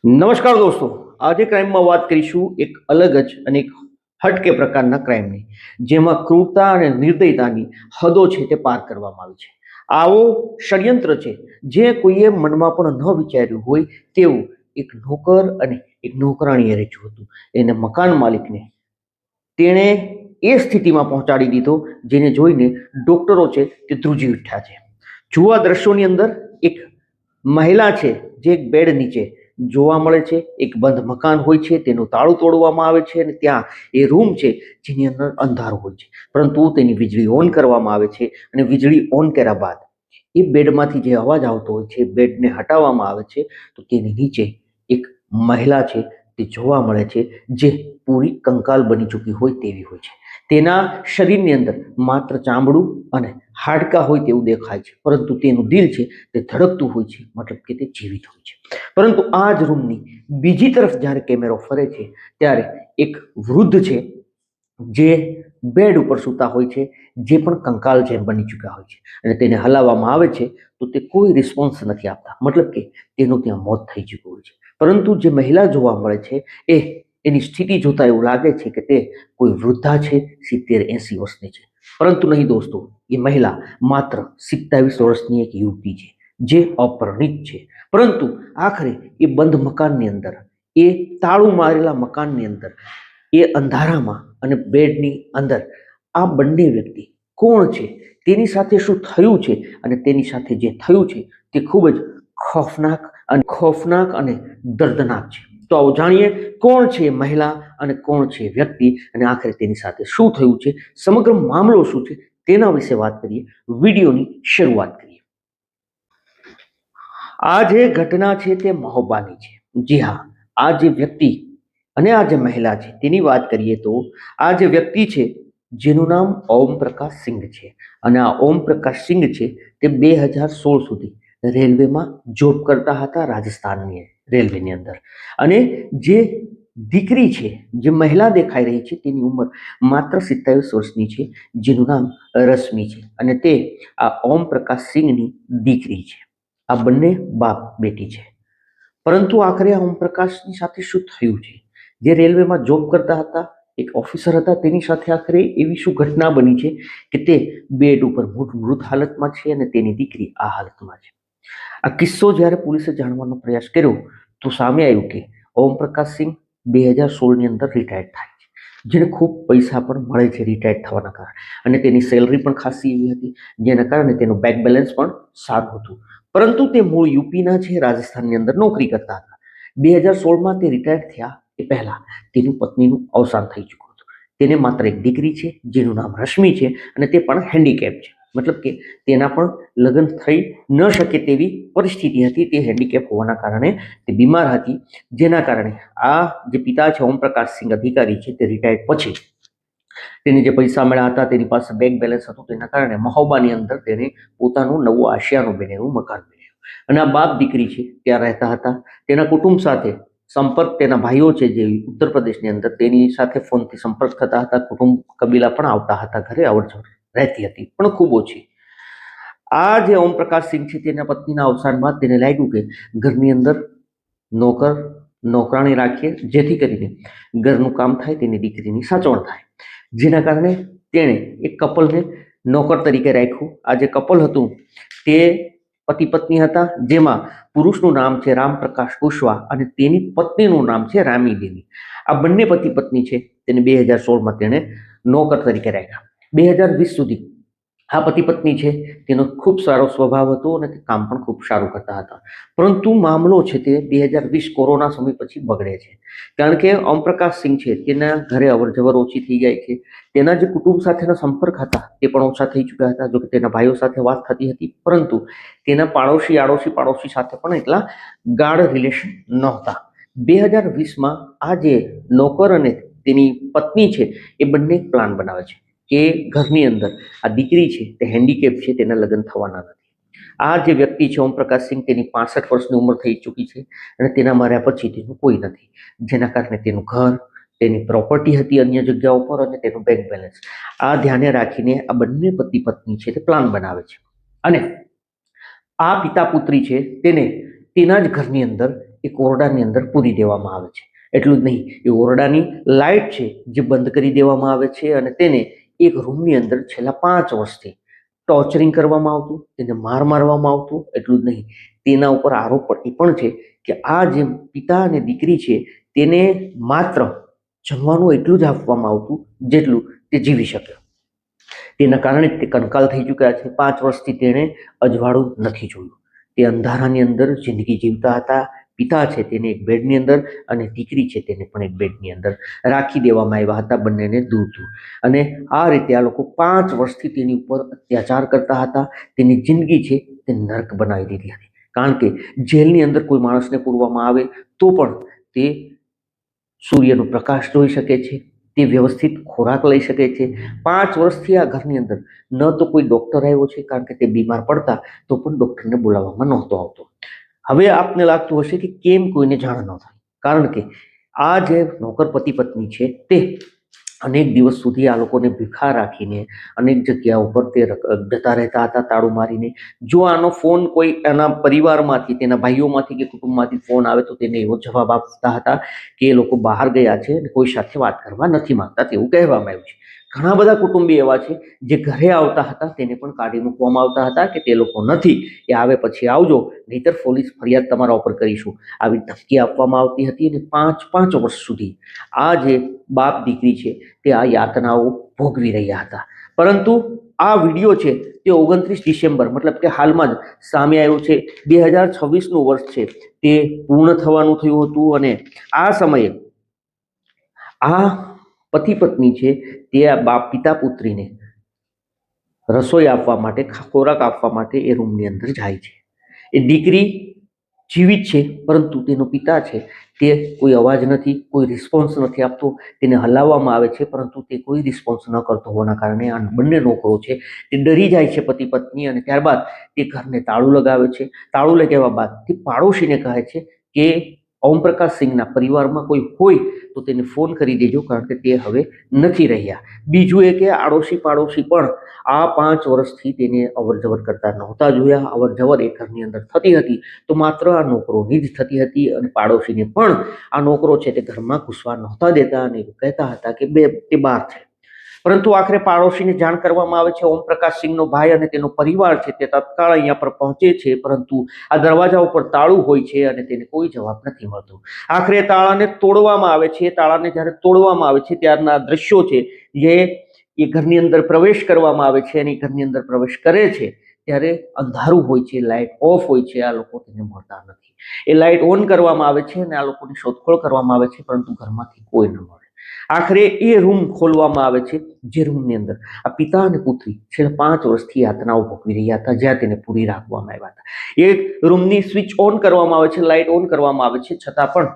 નમસ્કાર દોસ્તો, આજે ક્રાઇમમાં વાત કરીશું એક અલગ જ અને એક હટકે પ્રકારના ક્રાઇમની, જેમાં ક્રૂરતા અને નિર્દયતાની હદો છે તે પાર કરવામાં આવી છે. આવો ષડયંત્ર છે જે કોઈએ મનમાં પણ ન વિચાર્યું હોય તેવું એક નોકર અને એક નોકરાણીએ રચ્યું હતું. એને મકાન માલિકને તેણે એ સ્થિતિમાં પહોંચાડી દીધો જેને જોઈને ડોક્ટરો છે તે ધ્રુજી ઉઠ્યા છે. જુઆ દ્રશ્યોની અંદર એક મહિલા છે જે એક બેડ નીચે જોવા મળે છે. એક બંધ મકાન હોય છે, તેનું તાળું તોડવામાં આવે છે અને ત્યાં એ રૂમ છે જેની અંદર અંધારું હોય છે, પરંતુ તેની વીજળી ઓન કરવામાં આવે છે અને વીજળી ઓન કર્યા બાદ એ બેડમાંથી જે અવાજ આવતો હોય છે, બેડને હટાવવામાં આવે છે તો તેની નીચે એક મહિલા છે તે જોવા મળે છે જે પૂરી કંકાલ બની ચૂકી હોય તેવી હોય છે. તેના શરીરની અંદર માત્ર ચામડું અને હાડકાં હોય તેવું દેખાય છે, પરંતુ તેનું દિલ છે તે ધડકતું હોય છે, મતલબ કે તે જીવિત હોય છે. પરંતુ આ જ રૂમની બીજી તરફ જ્યારે કેમેરો ફરે છે ત્યારે એક વૃદ્ધ છે જે બેડ ઉપર સૂતા હોય છે, જે પણ કંકાલ જેમ બની ચૂક્યા હોય છે અને તેને હલાવવામાં આવે છે તો તે કોઈ રિસ્પોન્સ નથી આપતા, મતલબ કે તેનું ત્યાં મોત થઈ ચૂક્યું હોય છે. પરંતુ જે મહિલા જોવા મળે છે એની સ્થિતિ જોતા એવું લાગે છે કે તે કોઈ વૃદ્ધા છે, 70-80 વર્ષની છે, પરંતુ નહીં દોસ્તો, એ મહિલા માત્ર 27 વર્ષની એક યુવતી છે જે અપરિણિત છે. પરંતુ આખરે એ બંધ મકાનની અંદર, એ તાળું મારેલા મકાનની અંદર, એ અંધારામાં અને બેડની અંદર આ બંને વ્યક્તિ કોણ છે, તેની સાથે શું થયું છે અને તેની સાથે જે થયું છે તે ખૂબ જ ખોફનાક અને દર્દનાક છે. તો આવો જાણીએ કોણ છે મહિલા અને કોણ છે વ્યક્તિ અને આખરે તેની સાથે શું થયું છે, સમગ્ર મામલો શું છે તેના વિશે વાત કરીએ. વિડીયોની શરૂઆત કરીએ. આ જે ઘટના છે તે મહોબાની છે. જી હા, આ જે વ્યક્તિ અને આ જે મહિલા છે તેની વાત કરીએ તો આ જે વ્યક્તિ છે જેનું નામ ઓમ પ્રકાશ સિંઘ છે અને આ ઓમ પ્રકાશ સિંઘ છે તે 2016 સુધી રેલવેમાં જોબ કરતા હતા, રાજસ્થાનની રેલવેની અંદર. અને જે દીકરી છે, જે મહિલા દેખાઈ રહી છે, તેની ઉંમર માત્ર 27 વર્ષની છે, જેનું નામ રશ્મિ છે અને તે આ ઓમ પ્રકાશ સિંઘની દીકરી છે. આ બંને બાપ બેટી છે. પરંતુ આખરે આ ઓમ પ્રકાશની સાથે શું થયું છે? જે રેલવેમાં જોબ કરતા હતા, એક ઓફિસર હતા, તેની સાથે આખરે એવી શું ઘટના બની છે કે તે બેડ ઉપર મૃત હાલતમાં છે અને તેની દીકરી આ હાલતમાં છે. આ કિસ્સો જ્યારે પોલીસે જાણવાનો પ્રયાસ કર્યો તો સામે આવ્યું કે ઓમ પ્રકાશ સિંઘ 2016ની અંદર રિટાયર્ડ થાય છે, જેને ખૂબ પૈસા પણ મળે છે રિટાયર્ડ થવાના કારણે, અને તેની સેલરી પણ ખાસી એવી હતી જેના કારણે તેનું બેંક બેલેન્સ પણ સારું હતું. પરંતુ તે મૂળ યુપીના છે, રાજસ્થાનની અંદર નોકરી કરતા હતા. 2016માં તે રિટાયર્ડ થયા એ પહેલા તેની પત્નીનું અવસાન થઈ ચૂક્યું હતું. તેને માત્ર એક દીકરી છે જેનું નામ રશ્મિ છે અને તે પણ હેન્ડીકેપ છે, મતલબ કે તેના પણ લગ્ન થઈ ન શકે તેવી પરિસ્થિતિ હતી. તે હેન્ડીકેપ હોવાના કારણે તે બીમાર હતી, જેના કારણે આ જે પિતા છે ઓમ પ્રકાશ સિંઘ અધિકારી છે તે રિટાયર્ડ પછી તેને જે પૈસા મળ્યા હતા, તેની પાસે બેંક બેલેન્સ હતું, તેના કારણે મહોબાની અંદર તેને પોતાનું નવું આશિયાનું બનેલું મકાન બન્યું અને આ બાપ દીકરી છે ત્યાં રહેતા હતા. તેના કુટુંબ સાથે સંપર્ક, તેના ભાઈઓ છે જે ઉત્તર પ્રદેશની અંદર, તેની સાથે ફોનથી સંપર્ક થતા હતા. કુટુંબ કબીલા પણ આવતા હતા, ઘરે અવરજવર રહેતી હતી પણ ખૂબ ઓછી. આ જે ઓમ પ્રકાશ સિંઘ છે તેના પત્નીના અવસાન બાદ તેને લાગ્યું કે ઘરની અંદર નોકરાણી રાખીએ જેથી કરીને ઘરનું કામ થાય, તેની દીકરીની સાચવણ થાય. જેના કારણે તેણે એક કપલને નોકર તરીકે રાખ્યું. આ જે કપલ હતું તે પતિ પત્ની હતા, જેમાં પુરુષનું નામ છે રામપ્રકાશ કુશવાહ અને તેની પત્નીનું નામ છે રામી દેવી. આ બંને પતિ પત્ની છે તેને 2016માં તેણે નોકર તરીકે રાખ્યા. 2020 સુધી આ પતિ પત્ની છે તેનો ખૂબ સારો સ્વભાવ હતો અને તે કામ પણ ખૂબ સારું કરતા હતા. પરંતુ મામલો છે તે 2020 કોરોના સમય પછી બગડે છે, કારણ કે ઓમ પ્રકાશ સિંઘ છે તેના ઘરે અવરજવર ઓછી થઈ જાય છે. તેના જે કુટુંબ સાથેના સંપર્ક હતા તે પણ ઓછા થઈ ચૂક્યા હતા. જોકે તેના ભાઈઓ સાથે વાત થતી હતી, પરંતુ તેના પાડોશી સાથે પણ એટલા ગાઢ રિલેશન નહોતા. 2020માં આ જે નોકર અને તેની પત્ની છે એ બંને પ્લાન બનાવે છે કે ઘરની અંદર આ દીકરી છે તે હેન્ડીકેપ છે, તેના લગ્ન થવાના નથી. આ જે વ્યક્તિ છે ઓમ પ્રકાશ સિંઘ, તેની 65 વર્ષની ઉંમર થઈ ચૂકી છે અને તેના મર્યા પછી તેનું કોઈ નથી, જેના કારણે તેનું ઘર, તેની પ્રોપર્ટી હતી અન્ય જગ્યાઓ પર અને તેનું બેંક બેલેન્સ, આ ધ્યાને રાખીને આ બંને પતિ પત્ની છે તે પ્લાન બનાવે છે. અને આ પિતા પુત્રી છે તેને તેના જ ઘરની અંદર એક ઓરડાની અંદર પૂરી દેવામાં આવે છે. એટલું જ નહીં, એ ઓરડાની લાઇટ છે જે બંધ કરી દેવામાં આવે છે અને તેને એક રૂમની અંદર છેલ્લા 5 વર્ષથી ટોર્ચરિંગ કરવામાં આવતું, તેને માર મારવામાં આવતું. એટલું જ નહીં, તેના ઉપર આરોપ એ પણ છે કે આ જે પિતા અને દીકરી છે તેને માત્ર જમવાનું એટલું જ આપવામાં આવતું જેટલું તે જીવી શકે. તેના કારણે તે કંકાલ થઈ ચૂક્યા છે. 5 વર્ષથી તેણે અજવાળું નથી જોયું. તે અંધારાની અંદર જિંદગી જીવતા હતા. પિતા છે તેને એક બેડની અંદર અને દીકરી છે તેને પણ એક બેડની અંદર રાખી દેવામાં આવ્યા હતા, બંનેને દૂર દૂર. અને આ રીતે આ લોકો 5 વર્ષથી તેની ઉપર અત્યાચાર કરતા હતા. તેની જિંદગી છે તે નર્ક બનાવી દીધી હતી. કારણ કે જેલની અંદર કોઈ માણસને પૂરવામાં આવે તો પણ તે સૂર્યનો પ્રકાશ જોઈ શકે છે, તે વ્યવસ્થિત ખોરાક લઈ શકે છે. 5 વર્ષથી આ ઘરની અંદર ન તો કોઈ ડૉક્ટર આવ્યો છે, કારણ કે તે બીમાર પડતા તો પણ ડૉક્ટરને બોલાવવામાં નહોતો આવતો. હવે આપને લાગતું હશે કે કેમ કોઈને જાણ ન થાય, કારણ કે આ જે નોકર પતિ પત્ની છે તે અનેક દિવસ સુધી આ લોકોને ભીખા રાખીને અનેક જગ્યાઓ પર તે જતા રહેતા હતા તાળું મારીને. જો આનો ફોન કોઈ એના પરિવારમાંથી, તેના ભાઈઓમાંથી કે કુટુંબમાંથી ફોન આવે તો તેને એવો જવાબ આપતા હતા કે એ લોકો બહાર ગયા છે અને કોઈ સાથે વાત કરવા નથી માંગતા, તેવું કહેવામાં આવ્યું છે. ઘણા બધા કુટુંબી એવા છે જે ઘરે આવતા હતા તેને પણ કાઢી મૂકવામાં આવતા હતા કે તે લોકો નથી, એ આવે પછી આવજો, નહીતર પોલીસ ફરિયાદ તમારા ઉપર કરીશું, આવી ધમકી આપવામાં આવતી હતી. અને 5 વર્ષ સુધી આ જે બાપ દીકરી છે તે આ યાતનાઓ ભોગવી રહ્યા હતા. પરંતુ આ વિડીયો છે તે 29 ડિસેમ્બર મતલબ કે હાલમાં જ સામે આવ્યો છે. 2026નું વર્ષ છે તે પૂર્ણ થવાનું થયું હતું અને આ સમયે આ પતિ પત્ની છે તે આ બાપ પિતા પુત્રીને રસોઈ આપવા માટે, ખોરાક આપવા માટે એ રૂમની અંદર જાય છે. એ દીકરી જીવિત છે પરંતુ તેનો પિતા છે તે કોઈ અવાજ નથી, કોઈ રિસ્પોન્સ નથી આપતો. તેને હલાવવામાં આવે છે પરંતુ તે કોઈ રિસ્પોન્સ ન કરતો હોવાના કારણે આ બંને નોકરો છે તે ડરી જાય છે પતિ પત્ની. અને ત્યારબાદ તે ઘરને તાળું લગાવે છે. તાળું લગાવ્યા બાદ તે પાડોશીને કહે છે કે ઓમપ્રકાશ સિંહના પરિવારમાં કોઈ હોય તો તેને ફોન કરી દેજો, કારણ કે તે હવે નથી રહ્યા. બીજું એ કે આડોશી પાડોશી પણ આ 5 વર્ષથી તેને અવરજવર કરતા નહોતા જોયા. અવરજવર એ ઘરની અંદર થતી હતી તો માત્ર આ નોકરોની જ થતી હતી અને પાડોશીને પણ આ નોકરો છે તે ઘરમાં ઘૂસવા નહોતા દેતા અને કહેતા હતા કે તે બહાર છે. પરંતુ આખરે પાડોશીને જાણ કરવામાં આવે છે. ઓમપ્રકાશ સિંહનો ભાઈ અને તેનો પરિવાર છે તે તત્કાળ અહીંયા પર પહોંચે છે, પરંતુ આ દરવાજા ઉપર તાળું હોય છે અને તેને કોઈ જવાબ નથી મળતો. આખરે તાળાને તોડવામાં આવે છે. તાળાને જ્યારે તોડવામાં આવે છે ત્યારના દ્રશ્યો છે જે એ ઘરની અંદર પ્રવેશ કરવામાં આવે છે અને ઘરની અંદર પ્રવેશ કરે છે ત્યારે અંધારું હોય છે, લાઇટ ઓફ હોય છે. આ લોકો તેને મળતા નથી. એ લાઇટ ઓન કરવામાં આવે છે અને આ લોકોની શોધખોળ કરવામાં આવે છે, પરંતુ ઘરમાંથી કોઈ ન મળે. આખરે એ રૂમ ખોલવામાં આવે છે જે રૂમની અંદર આ પિતા અને પુત્રી છેલ્લા 5 વર્ષથી યાતનાઓ ભોગવી રહ્યા હતા, જ્યાં તેને પૂરી રાખવામાં આવ્યા હતા. એ રૂમની સ્વિચ ઓન કરવામાં આવે છે, લાઇટ ઓન કરવામાં આવે છે, છતાં પણ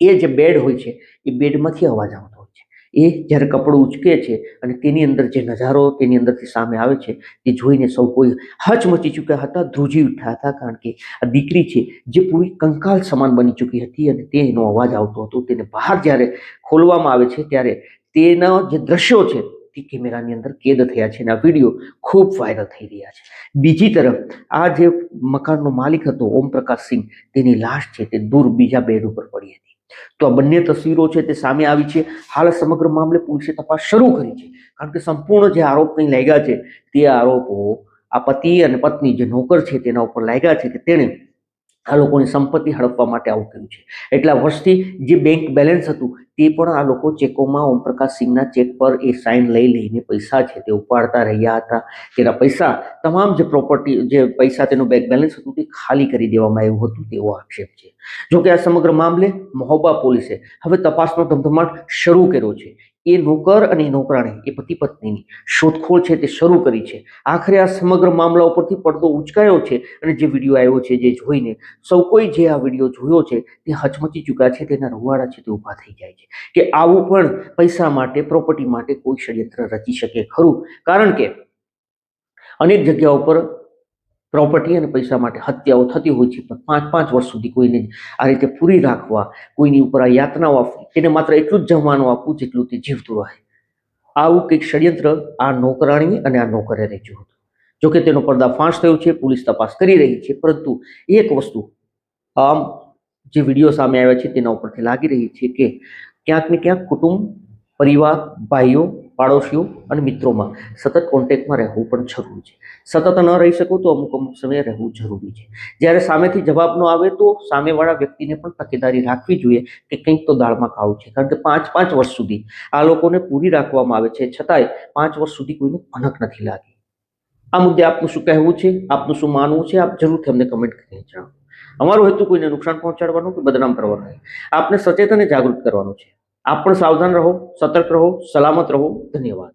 એ જે બેડ હોય છે એ બેડમાંથી અવાજ આવતો હોય છે. એ જ્યારે કપડું ઉચકે છે અને તેની અંદર જે નજારો તેની અંદરથી સામે આવે છે તે જોઈને સૌ કોઈ હચમચી ચૂક્યા હતા, ધ્રુજી ઉઠ્યા હતા. કારણ કે આ દીકરી છે જે પૂરી કંકાલ સમાન બની ચૂકી હતી અને તેનો અવાજ આવતો હતો. તેને બહાર જ્યારે ખોલવામાં આવે છે ત્યારે તેના જે દ્રશ્યો છે તે કેમેરાની અંદર કેદ થયા છે અને આ વિડીયો ખૂબ વાયરલ થઈ રહ્યા છે. બીજી તરફ આ જે મકાનનો માલિક હતો ઓમપ્રકાશ સિંહ, તેની લાશ છે તે દૂર બીજા બેડ ઉપર પડી હતી. તો આ બંને તસવીરો છે તે સામે આવી છે. હાલ સમગ્ર મામલે પોલીસે તપાસ શરૂ કરી છે, કારણ કે સંપૂર્ણ જે આરોપ નહીં લાગ્યા છે તે આરોપો આ પતિ અને પત્ની જે નોકર છે તેના ઉપર લાગ્યા છે કે તેણે આ લોકોની સંપત્તિ હડપવા માટે આવું કર્યું છે. એટલા વર્ષથી જે બેંક બેલેન્સ હતું તે પણ આ લોકો ચેકોમાં ઓમપ્રકાશ સિંહના ચેક પર એ સાઇન લઈ લઈને પૈસા છે તે ઉપાડતા રહ્યા હતા. તેના પૈસા, તમામ જે પ્રોપર્ટી, જે પૈસા તેનું બેંક બેલેન્સ હતું તે ખાલી કરી દેવામાં આવ્યું હતું તેવો આક્ષેપ છે. જોકે આ સમગ્ર મામલે મહોબા પોલીસે હવે તપાસનો ધમધમાટ શરૂ કર્યો છે. એ નોકર અને નોકરાણી, એ પતિ પત્નીની શોધખોળ છે તે શરૂ કરી છે. આખરે આ સમગ્ર મામલા ઉપરથી પડદો ઉચકાયો છે અને જે વિડીયો આવ્યો છે જે જોઈને સૌ કોઈ જે આ વિડીયો જોયો છે તે હચમચી ચૂક્યા છે. તેના રૂવાડા છે તે ઊભા થઈ જાય છે કે આવું પણ પૈસા માટે, પ્રોપર્ટી માટે કોઈ ષડયંત્ર રચી શકે ખરું. કારણ કે અનેક જગ્યાઓ પર પ્રોપર્ટી અને પૈસા માટે હત્યાઓ થતી હોય છે, પણ 5 વર્ષ સુધી કોઈને આ રીતે પૂરી રાખવા, કોઈની ઉપર આ યાતનાઓ આપવી, તેને માત્ર એટલું જ જમવાનું આપવું જેટલું તે જીવતું રહે, આવું કંઈક ષડયંત્ર આ નોકરાણી અને આ નોકરે રચ્યું હતું. જોકે તેનો પર્દાફાશ થયો છે, પોલીસ તપાસ કરી રહી છે. પરંતુ એક વસ્તુ આમ જે વિડીયો સામે આવ્યા છે તેના ઉપરથી લાગી રહી છે કે ક્યાંક ને ક્યાંક કુટુંબ, પરિવાર, ભાઈઓ, પાડોશીઓ અને મિત્રોમાં સતત કોન્ટેક્ટમાં રહેવું પણ જરૂરી છે. સતત ન રહી શકો તો અમુક સમયે રહેવું જરૂરી છે. જ્યારે સામેથી જવાબ ન આવે તો સામેવાળા વ્યક્તિને પણ તકેદારી રાખવી જોઈએ કે કંઈક તો દાળમાં કાળું છે. કારણ કે 5 વર્ષ સુધી આ લોકોને પૂરી રાખવામાં આવે છે, છતાંય 5 વર્ષ સુધી કોઈને ભનક નથી લાગી. આ મુદ્દે આપનું શું કહેવું છે, આપનું શું માનવું છે, આપ જરૂરથી અમને કમેન્ટ કરીને જણાવો. અમારો હેતુ કોઈને નુકસાન પહોંચાડવાનો કે બદનામ કરવાનો નહીં. આપને સચેત અને જાગૃત કરવાનો છે. આપ પણ સાવધાન રહો, સતર્ક રહો, સલામત રહો. ધન્યવાદ.